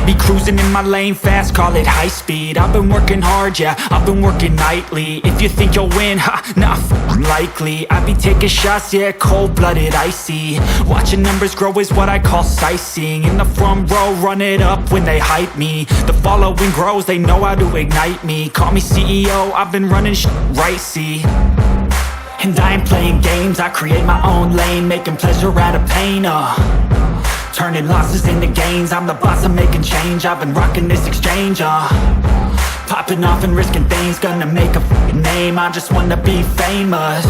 Be cruising in my lane fast, call it high speed. I've been working hard, yeah, I've been working nightly. If you think you'll win, ha, not likely. I be taking shots, yeah, cold-blooded, icy. Watching numbers grow is what I call sightseeing. In the front row, run it up when they hype me. The following grows, they know how to ignite me. Call me CEO, I've been running right, see. And I ain't playing games, I create my own lane, making pleasure out of pain, turning losses into gains. I'm the boss, I'm making change. I've been rocking this exchange, popping off and risking things. Gonna make a name, I just wanna be famous.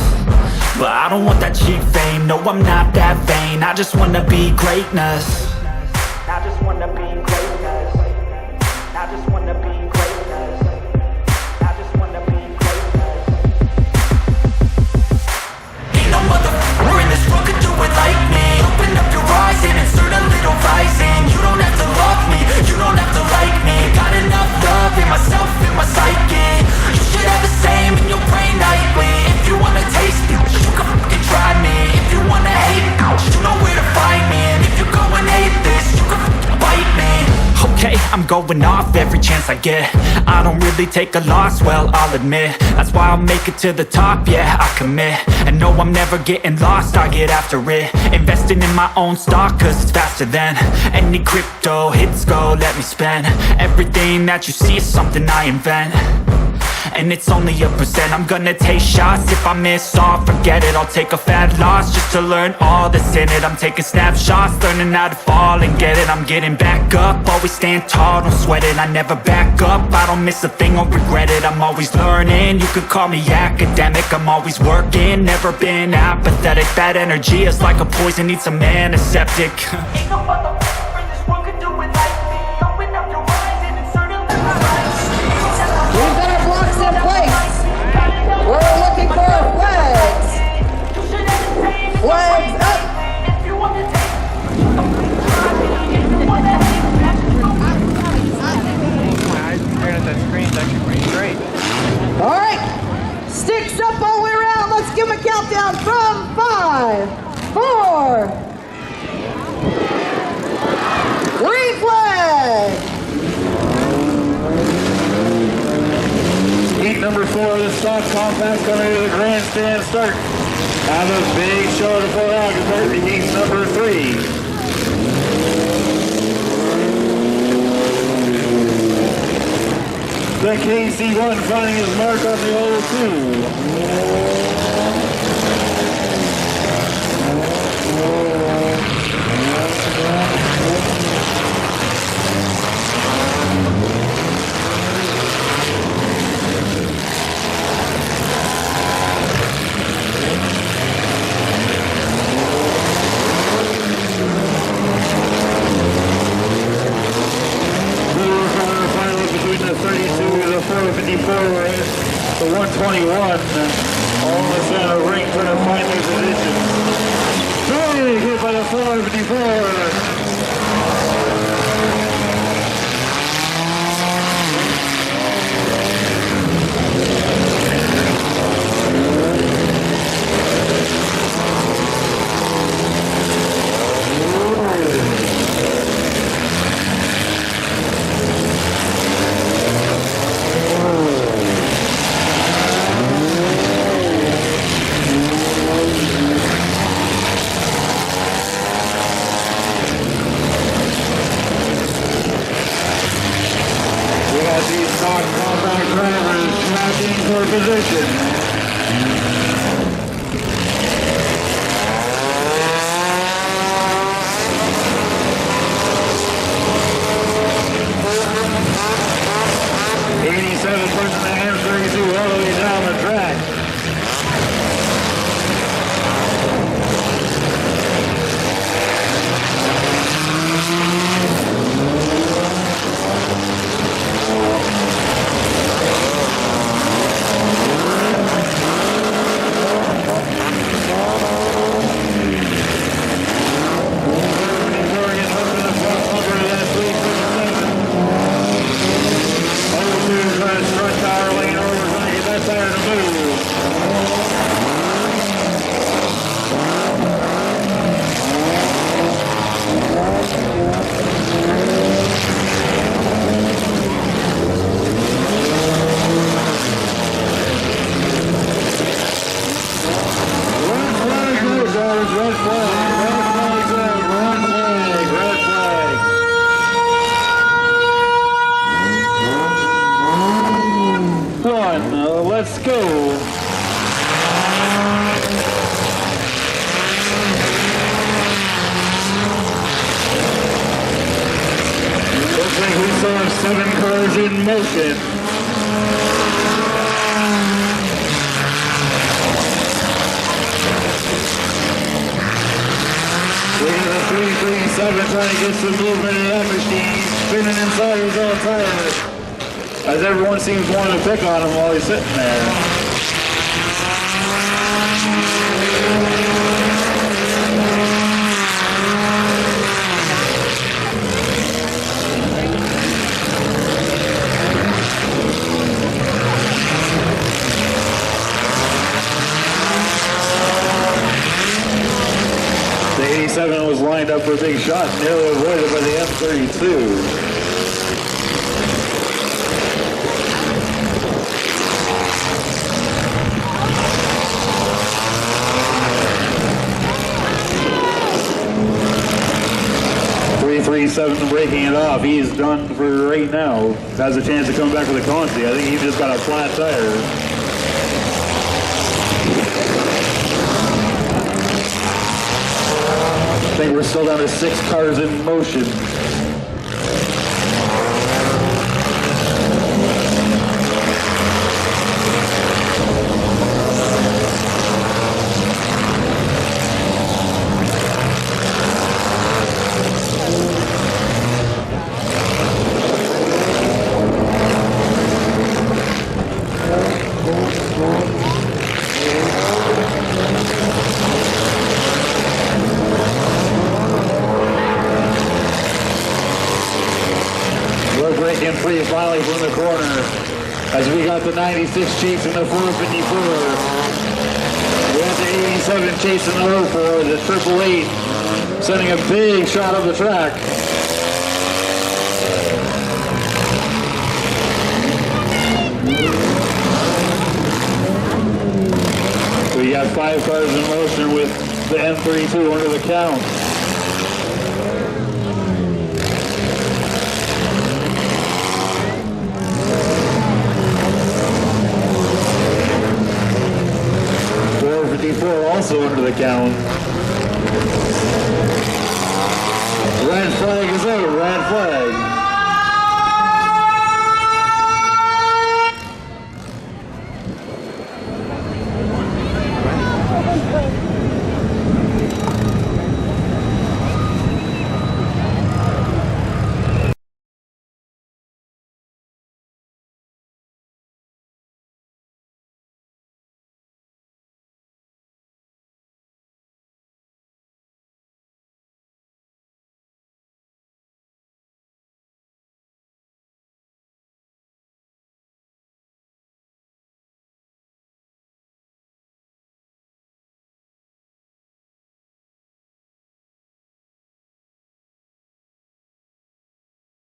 But I don't want that cheap fame, no, I'm not that vain. I just wanna be greatness. I just wanna be greatness. I just wanna be greatness. I just wanna be greatness. Ain't no motherfucker in this world could do it like me. Open up your eyes and insert a little rising. You don't have to love me, you don't have to like me. Got enough love in myself, in my psyche. You should have the same in your brain nightly. If you wanna taste me, you can fucking try me. If you wanna hate me, you know where to find me. And if you go and hate this, you can fucking bite me. Okay, I'm going off every chance I get. I don't really take a loss, well, I'll admit. That's why I'll make it to the top, yeah, I commit. And no, I'm never getting lost, I get after it. Investing in my own stock, cause it's faster than any crypto hits go, let me spend. Everything that you see is something I invent. And it's only a percent. I'm gonna take shots. If I miss all, forget it. I'll take a fat loss just to learn all that's in it. I'm taking snapshots, learning how to fall and get it. I'm getting back up, always stand tall, don't sweat it. I never back up, I don't miss a thing or regret it. I'm always learning, you could call me academic. I'm always working, never been apathetic. Bad energy is like a poison, needs some antiseptic. Ain't no motherfucker in this world could do it like me. Open up your eyes and insert a little We've got our blocks in place. We're looking for flags. Flags up. That screen's actually pretty great. All right. Sticks up all the way around. Let's give them a countdown from 5, 4, 3 flags. Heat number 4 of the stock compact coming to the grandstand start. Have a big show to pull out compared to heat number 3. The KC1 finding his mark on the old 2. The 32 to the 454, the 121, almost out of ring for the final position. Big hit by the 454. These stock compact drivers tracking for position. Pushing the hamstring through all the way down the track. Stretch out have 7 cars in motion. We have a 337 trying to get some movement in that machine, spinning inside his own tire. As everyone seems wanting to pick on him while he's sitting there. The 87 was lined up for a big shot, nearly avoided by the M32. Breaking it off. He's done for right now. Has a chance to come back with a Conti. I think he just got a flat tire. I think we're still down to 6 cars in motion. Breaking free finally from the corner as we got the 96 chasing the 454. We have the 87 chasing the 04, the 888 sending a big shot of the track. We got 5 cars in motion with the M32 under the count. Also under the count. Red flag is out, red flag.